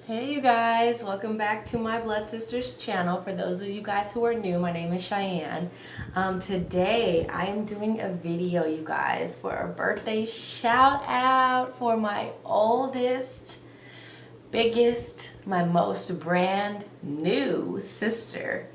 Hey you guys, welcome back to my Blood Sisters channel. For those of you guys who are new, my name is Cheyenne. Today I am doing a video, you guys, for a birthday shout out for my oldest, biggest, my most brand new sister.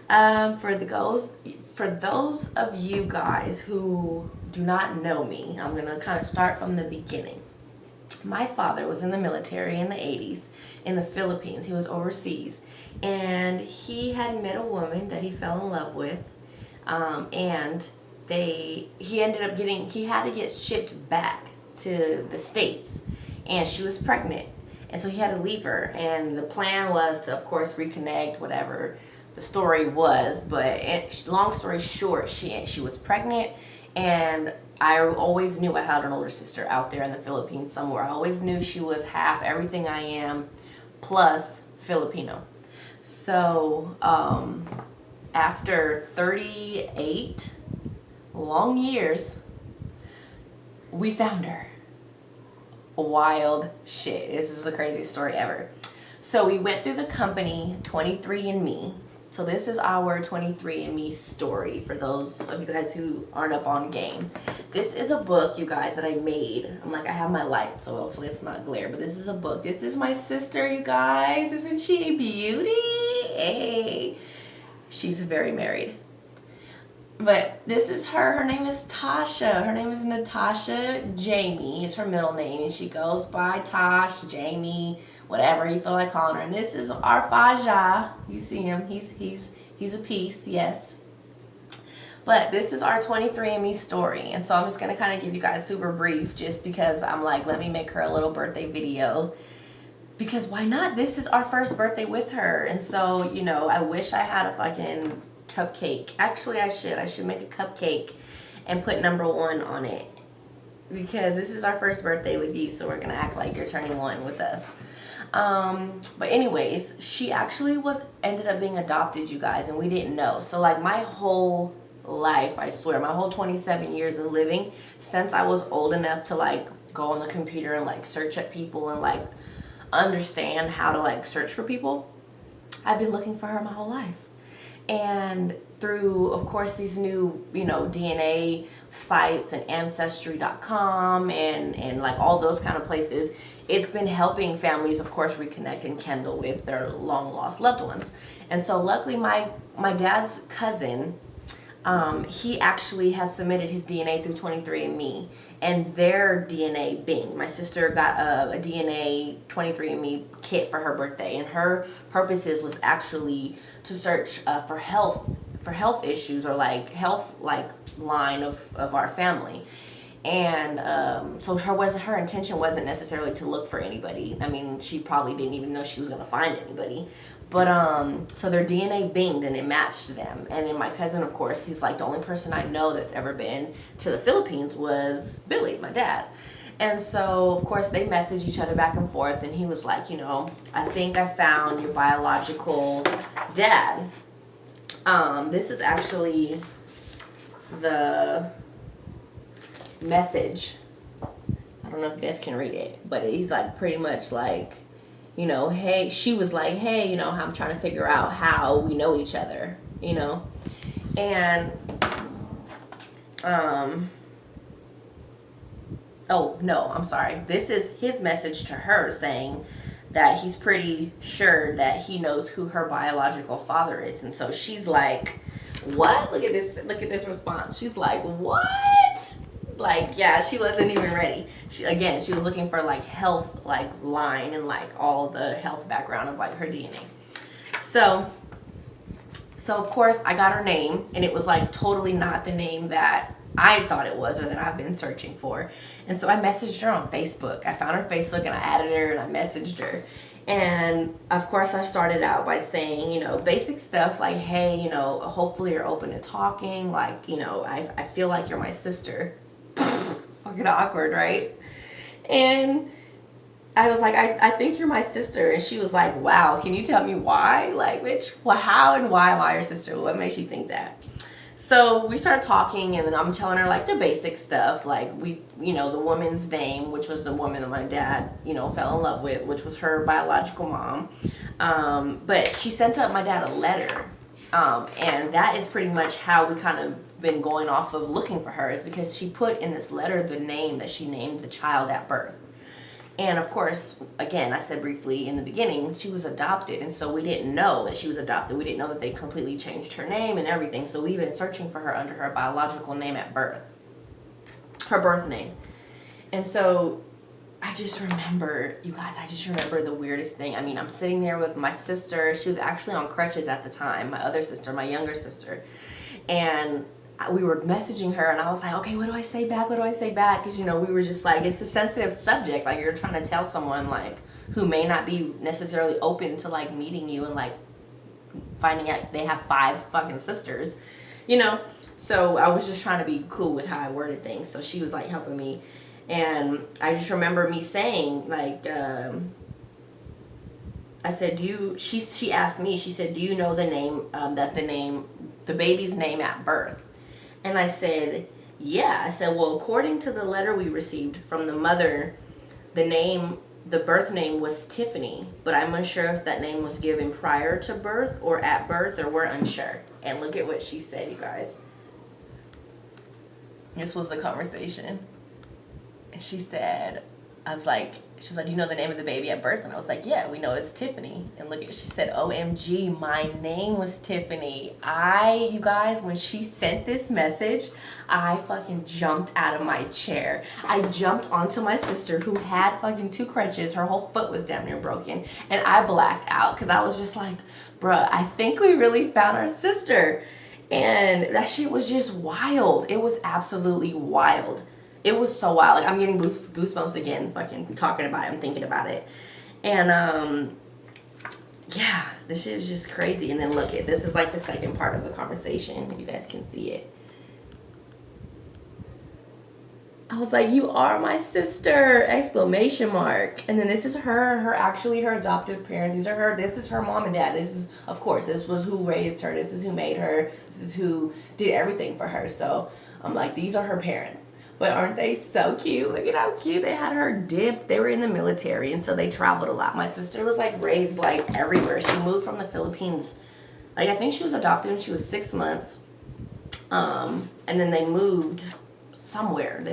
For those of you guys who do not know me, I'm gonna kind of start from the beginning. My father was in the military in the 80s in the Philippines. He was overseas, and he had met a woman that he fell in love with, and he had to get shipped back to the States, and she was pregnant, and so he had to leave her, and the plan was to, of course, reconnect, whatever the story was. But long story short, she was pregnant, and I always knew I had an older sister out there in the Philippines somewhere. I always knew she was half everything I am plus Filipino. So after 38 long years, we found her. Wild shit. This is the craziest story ever. So we went through the company 23andMe. So this is our 23andMe story for those of you guys who aren't up on game. This is a book, you guys, that I made. I have my light, so hopefully it's not glare, but this is a book. This is my sister, you guys. Isn't she a beauty? Hey. She's very married. But this is her. Her name is Tasha. Her name is Natasha Jamie. It's her middle name, and she goes by Tosh, Jamie, whatever you feel like calling her. And this is our Faja. You see him. He's a piece, yes. But this is our 23andMe story. And so I'm just going to kind of give you guys super brief, just because I'm like, let me make her a little birthday video. Because why not? This is our first birthday with her. And so, you know, I wish I had a fucking cupcake. Actually, I should make a cupcake and put number 1 on it, because this is our first birthday with you, so we're gonna act like you're turning 1 with us. But anyways, she actually ended up being adopted, you guys, and we didn't know. So like my whole life, I swear, my whole 27 years of living, since I was old enough to like go on the computer and like search at people and like understand how to like search for people, I've been looking for her my whole life. And through, of course, these new, you know, DNA sites and Ancestry.com and like all those kind of places, it's been helping families, of course, reconnect and kindle with their long lost loved ones. And so luckily my dad's cousin, he actually had submitted his DNA through 23andMe, and their DNA binged. My sister got a DNA 23andMe kit for her birthday, and her purposes was actually to search for health issues, or like health like line of our family. And so her intention wasn't necessarily to look for anybody. I mean, she probably didn't even know she was gonna find anybody. But so their DNA binged and it matched them. And then my cousin, of course, he's like, the only person I know that's ever been to the Philippines was Billy, my dad. And so, of course, they messaged each other back and forth, and he was like, you know, I think I found your biological dad. This is actually the message. I don't know if you guys can read it, but he's like pretty much like, you know, hey, she was like, hey, you know, I'm trying to figure out how we know each other, you know. And oh no, I'm sorry, this is his message to her, saying that he's pretty sure that he knows who her biological father is. And so she's like, what? Look at this response. She's like, what? Like, yeah, she wasn't even ready. She was looking for like health like line and like all the health background of like her DNA. So of course I got her name, and it was like totally not the name that I thought it was, or that I've been searching for. And so I messaged her on Facebook. I found her Facebook and I added her and I messaged her. And of course I started out by saying, you know, basic stuff like, hey, you know, hopefully you're open to talking. Like, you know, I feel like you're my sister. Fucking awkward, right? And I was like, I think you're my sister. And she was like, wow, can you tell me why? Like, bitch, well, how and why am I your sister? What makes you think that? So we start talking, and then I'm telling her like the basic stuff, like the woman's name, which was the woman that my dad, fell in love with, which was her biological mom. But she sent up my dad a letter, and that is pretty much how we kind of been going off of looking for her, is because she put in this letter the name that she named the child at birth. And of course, again, I said briefly in the beginning, she was adopted. And so we didn't know that she was adopted. We didn't know that they completely changed her name and everything. So we've been searching for her under her biological name at birth, her birth name. And so I just remember, you guys, the weirdest thing. I mean, I'm sitting there with my sister. She was actually on crutches at the time, my other sister, my younger sister. And we were messaging her, and I was like, okay, what do I say back? Because, we were just like, it's a sensitive subject. Like, you're trying to tell someone, like, who may not be necessarily open to, like, meeting you and, like, finding out they have 5 fucking sisters, So I was just trying to be cool with how I worded things. So she was, like, helping me. And I just remember me saying, like, I said, she asked me, she said, do you know the name, the baby's name at birth? And I said, yeah. I said, well, according to the letter we received from the mother, the birth name was Tiffany, but I'm unsure if that name was given prior to birth or at birth, or we're unsure. And look at what she said, you guys. This was the conversation. And she said, she was like, do you know the name of the baby at birth? And I was like, yeah, we know it's Tiffany. And look at, she said, OMG, my name was Tiffany. You guys, when she sent this message, I fucking jumped out of my chair. I jumped onto my sister, who had fucking 2 crutches. Her whole foot was damn near broken. And I blacked out, because I was just like, bruh, I think we really found our sister. And that shit was just wild. It was absolutely wild. It was so wild. Like, I'm getting goosebumps again, fucking talking about it. I'm thinking about it. And, yeah, this shit is just crazy. And then look, this is like the second part of the conversation, if you guys can see it. I was like, you are my sister, ! And then this is her adoptive parents. This is her mom and dad. This was who raised her. This is who made her. This is who did everything for her. So I'm like, these are her parents. But aren't they so cute? Look at how cute. They had her dipped. They were in the military, and so they traveled a lot. My sister was like raised like everywhere. She moved from the Philippines. Like, I think she was adopted when she was 6 months. And then they moved somewhere.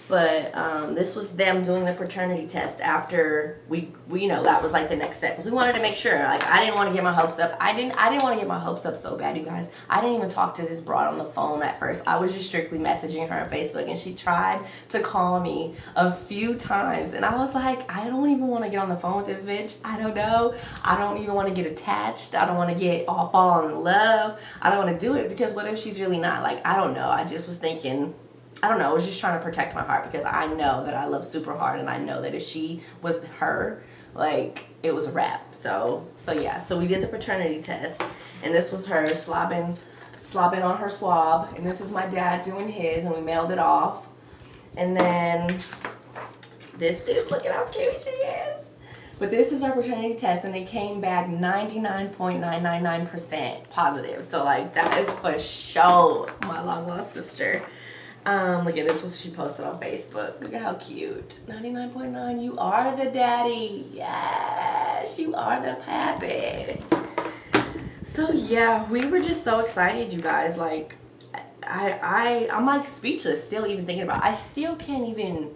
But this was them doing the paternity test after we that was like the next step. 'Cause we wanted to make sure. Like, I didn't want to get my hopes up. I didn't want to get my hopes up so bad, you guys. I didn't even talk to this broad on the phone at first. I was just strictly messaging her on Facebook, and she tried to call me a few times, and I was like, I don't even want to get on the phone with this bitch. I don't know. I don't even want to get attached. I don't want to get fall in love. I don't want to do it, because what if she's really not? Like, I don't know. I just was thinking, I don't know, I was just trying to protect my heart, because I know that I love super hard, and I know that if she was her, like, it was a wrap. So yeah, so we did the paternity test, and this was her slobbing on her swab, and this is my dad doing his, and we mailed it off. And then this is, look at how cute she is. But this is our paternity test, and it came back 99.999% positive. So, like, that is for sure my long lost sister. Look at this, what she posted on Facebook. Look at how cute. 99.9, you are the daddy. Yes, you are the pappy. So yeah, we were just so excited, you guys. Like, I'm like speechless still even thinking about it. I still can't even,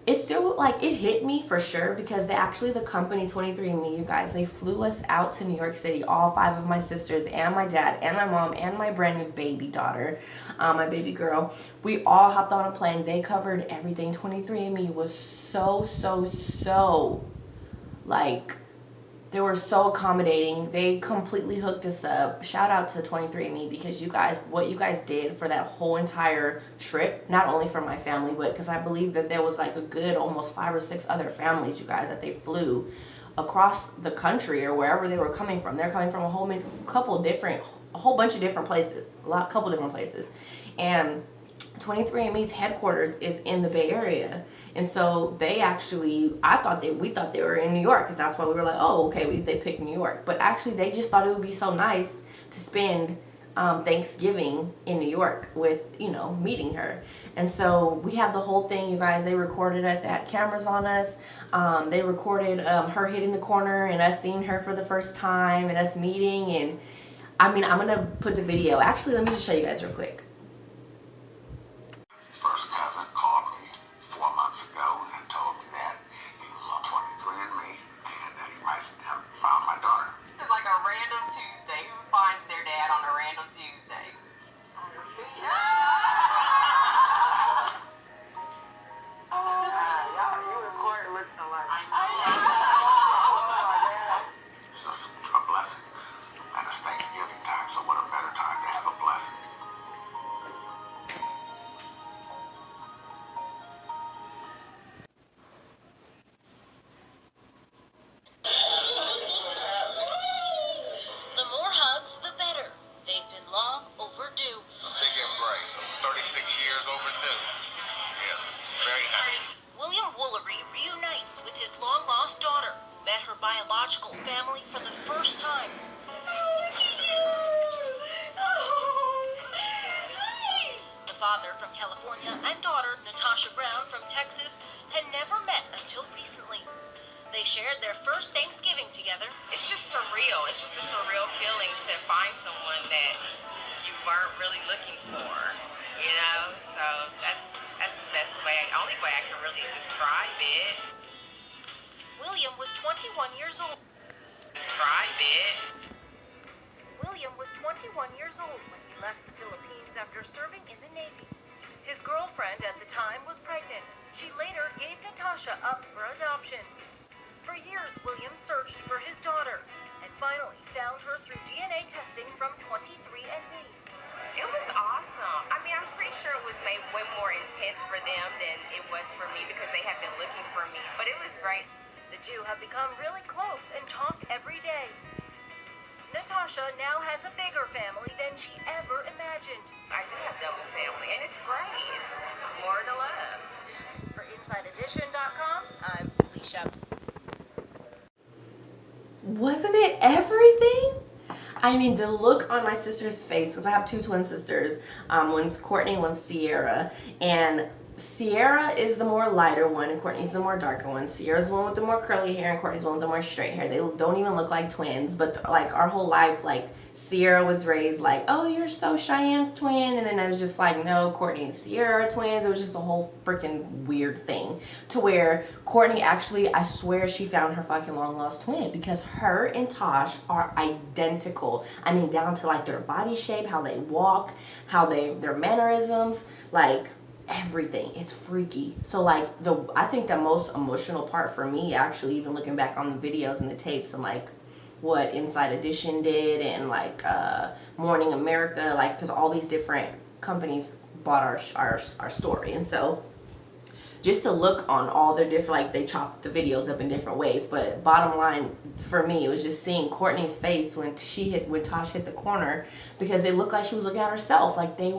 it's still like, it hit me for sure, because the company 23andMe, you guys, they flew us out to New York City, all 5 of my sisters and my dad and my mom and my brand new baby daughter, my baby girl. We all hopped on a plane. They covered everything. 23andMe was so like, they were so accommodating. They completely hooked us up. Shout out to 23andMe, because you guys, what you guys did for that whole entire trip, not only for my family, but because I believe that there was like a good almost 5 or 6 other families, you guys, that they flew across the country or wherever they were coming from. They're coming from a whole bunch of different places, couple different places. And 23andMe's headquarters is in the Bay Area. And so they actually, we thought they were in New York, because that's why we were like, oh, okay, they picked New York. But actually, they just thought it would be so nice to spend Thanksgiving in New York with, you know, meeting her. And so we have the whole thing, you guys. They recorded us. They had cameras on us. They recorded her hitting the corner and us seeing her for the first time and us meeting. And I mean, I'm going to put the video. Actually, let me just show you guys real quick. First cousin called me 4 months ago and told me that he was on 23andMe and that he might have found my daughter. It's like a random Tuesday. Who finds their dad on a random Tuesday? You and Court look alike. It's just a blessing. And it's Thanksgiving time, so what a better time to have a blessing. The more hugs, the better. They've been long overdue. A big embrace. 36 years overdue. Yeah, very happy. William Woolery reunites with his long-lost daughter. Met her biological family for the first time. The father from California and daughter, Natasha Brown from Texas, had never met until recently. They shared their first Thanksgiving together. It's just surreal. It's just a surreal feeling to find someone that you weren't really looking for, you know? So that's the best way, only way I can really describe it. William was 21 years old. William was 21 years old when he left the Philippines after serving in the Navy. His girlfriend at the time was pregnant. She later gave Natasha up for adoption. For years, William searched for his daughter and finally found her through DNA testing from 23andMe. It was awesome. I mean, I'm pretty sure it was made way more intense for them than it was for me because they have been looking for me, but it was great. The two have become really close and talk every day. Natasha now has a bigger family than she ever imagined. I do have double family, and it's great. More to love. For InsideEdition.com, I'm Alicia. Wasn't it everything? I mean, the look on my sister's face, because I have two twin sisters. One's Courtney, one's CIARA. And CIARA is the more lighter one, and Courtney's the more darker one. CIARA's the one with the more curly hair, and Courtney's the one with the more straight hair. They don't even look like twins, but like our whole life, like CIARA was raised like, oh, you're so Cheyenne's twin, and then I was just like, no, Courtney and CIARA are twins. It was just a whole freaking weird thing to where Courtney actually, I swear she found her fucking long lost twin because her and Tosh are identical. I mean, down to like their body shape, how they walk, how their mannerisms, like everything. It's freaky. So like I think the most emotional part for me, actually, even looking back on the videos and the tapes and like what Inside Edition did and like Morning America, like, because all these different companies bought our story. And so just to look on all their different, like, they chopped the videos up in different ways, but bottom line for me, it was just seeing Courtney's face when Tosh hit the corner, because it looked like she was looking at herself. Like they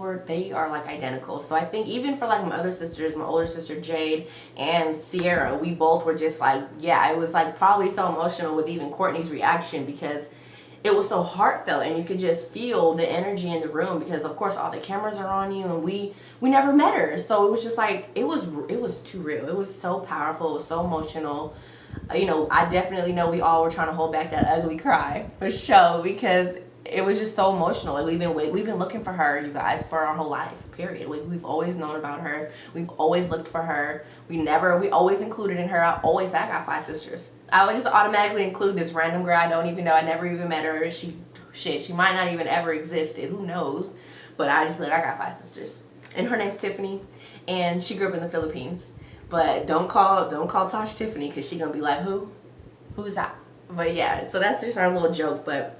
are like identical. So I think even for like my other sisters, my older sister Jade and CIARA, we both were just like, yeah, it was like probably so emotional with even Courtney's reaction because it was so heartfelt and you could just feel the energy in the room because of course all the cameras are on you and we never met her. So it was just like, it was too real. It was so powerful. It was so emotional. You know, I definitely know we all were trying to hold back that ugly cry for sure because it was just so emotional. Like we've been looking for her, you guys, for our whole life, period. We've always known about her. We've always looked for her. We always included in her. I got 5 sisters. I would just automatically include this random girl I don't even know. I never even met her. She might not even ever existed. Who knows? But I just be like, I got 5 sisters. And her name's Tiffany. And she grew up in the Philippines. But don't call Tosh Tiffany because she's going to be like, who? Who's that? But yeah, so that's just our little joke. But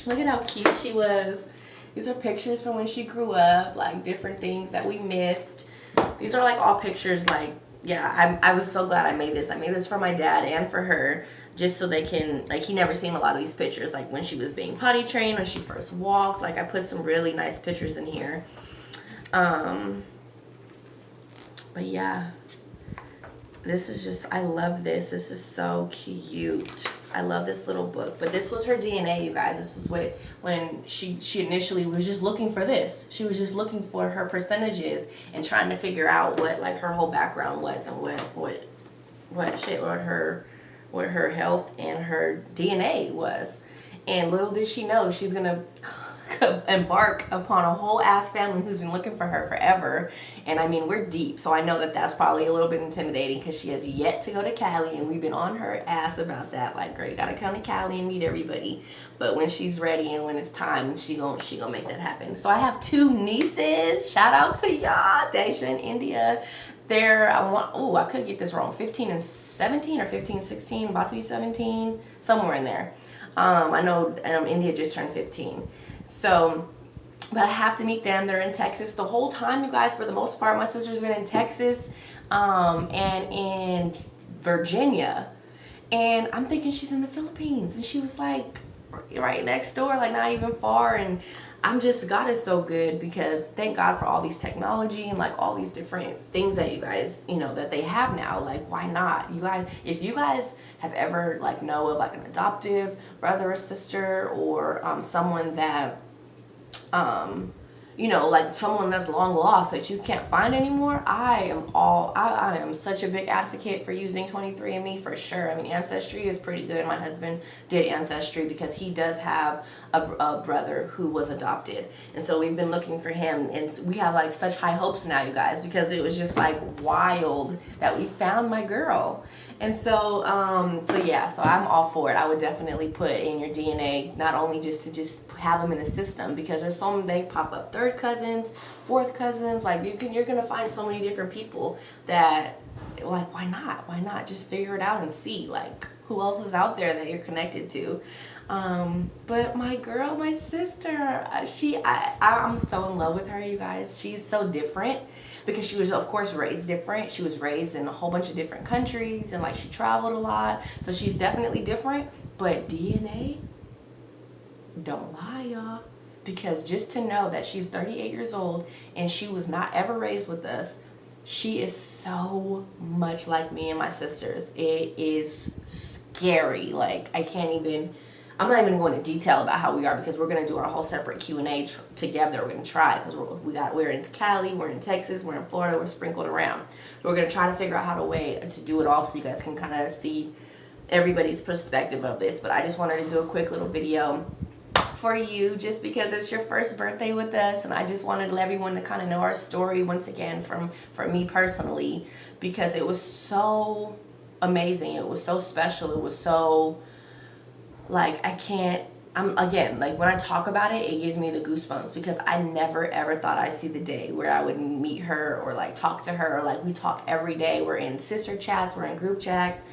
look at how cute she was. These are pictures from when she grew up. Like different things that we missed. These are like all pictures like, yeah, I was so glad I made this. I made this for my dad and for her, just so they can, like, he never seen a lot of these pictures, like when she was being potty trained, when she first walked. Like I put some really nice pictures in here. But yeah, this is just, I love this. This is so cute. I love this little book. But this was her DNA, you guys. This is what, when she initially was just looking for this. She was just looking for her percentages and trying to figure out what like her whole background was and what her health and her DNA was. And little did she know she's gonna embark upon a whole ass family who's been looking for her forever. And I mean, we're deep, so I know that that's probably a little bit intimidating because she has yet to go to Cali, and we've been on her ass about that. Like, girl, you gotta come to Cali and meet everybody. But when she's ready and when it's time, she gonna make that happen. So I have 2 nieces. Shout out to y'all, Daisha and India. They're, I could get this wrong, 15 and 17 or 15, 16, about to be 17, somewhere in there. I know India just turned 15. So, but I have to meet them. They're in Texas the whole time, you guys. For the most part, my sister's been in Texas and in Virginia. And I'm thinking she's in the Philippines. And she was like right next door, like not even far. And I'm just, God is so good, because thank God for all these technology and like all these different things that you guys, you know, that they have now. Like, why not? You guys, if you guys have ever like know of like an adoptive brother or sister, or someone that, you know, like someone that's long lost that you can't find anymore, I am such a big advocate for using 23andMe for sure. I mean, Ancestry is pretty good. My husband did Ancestry because he does have a brother who was adopted. And so we've been looking for him, and we have like such high hopes now, you guys, because it was just like wild that we found my girl. And so, so I'm all for it. I would definitely put in your DNA, not only just to have them in the system, because there's so many, they pop up 3rd cousins, 4th cousins, like you're going to find so many different people that, like, why not just figure it out and see, like, who else is out there that you're connected to. But my girl, my sister, I'm so in love with her, you guys. She's so different, because she was, of course, raised different. She was raised in a whole bunch of different countries, and like she traveled a lot. So she's definitely different. But DNA, don't lie, y'all. Because just to know that she's 38 years old and she was not ever raised with us, she is so much like me and my sisters. It is scary. Like, I'm not even going to go into detail about how we are, because we're going to do our whole separate Q&A together. We're going to try, because we're in Cali, we're in Texas, we're in Florida, we're sprinkled around. So we're going to try to figure out how to do it all, so you guys can kind of see everybody's perspective of this. But I just wanted to do a quick little video for you, just because it's your first birthday with us, and I just wanted everyone to kind of know our story once again from me personally, because it was so amazing. It was so special. It was so, like, again, like when I talk about it, it gives me the goosebumps, because I never ever thought I'd see the day where I would meet her or like talk to her, or like we talk every day. We're in sister chats, we're in group chats,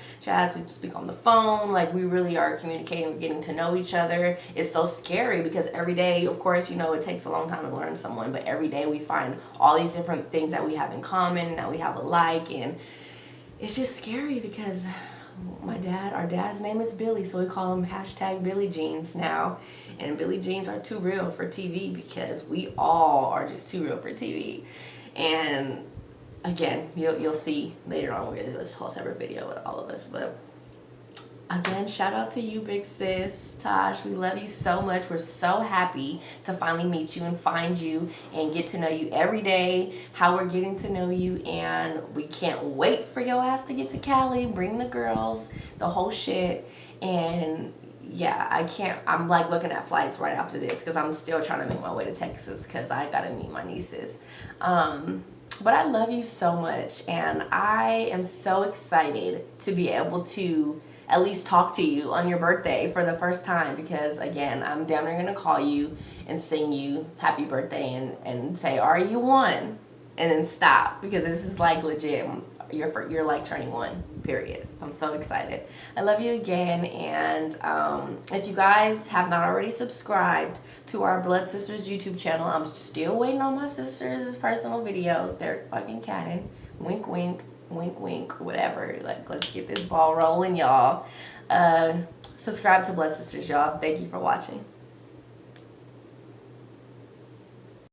we speak on the phone, like we really are communicating, we're getting to know each other. It's so scary, because every day, of course, you know, it takes a long time to learn someone, but every day we find all these different things that we have in common, that we have alike, and it's just scary, because our dad's name is Billy, so we call him #Billy Jeans now. And Billy Jeans are too real for TV, because we all are just too real for TV. And again, you'll see later on, we're gonna do this whole separate video with all of us. But again, shout out to you, big sis Tosh. We love you so much. We're so happy to finally meet you and find you and get to know you every day, how we're getting to know you. And we can't wait for your ass to get to Cali, bring the girls, the whole shit. And yeah, I'm like looking at flights right after this, because I'm still trying to make my way to Texas, because I gotta meet my nieces. But I love you so much, and I am so excited to be able to at least talk to you on your birthday for the first time, because again, I'm damn near gonna call you and sing you happy birthday and say, are you one? And then stop, because this is like legit, you're like turning 1, period. I'm so excited. I love you again, and if you guys have not already subscribed to our Blood Sisters YouTube channel, I'm still waiting on my sisters' personal videos. They're fucking catting. Wink, wink. Wink, wink, whatever. Like, let's get this ball rolling, y'all. Subscribe to Blood Sisters, y'all. Thank you for watching.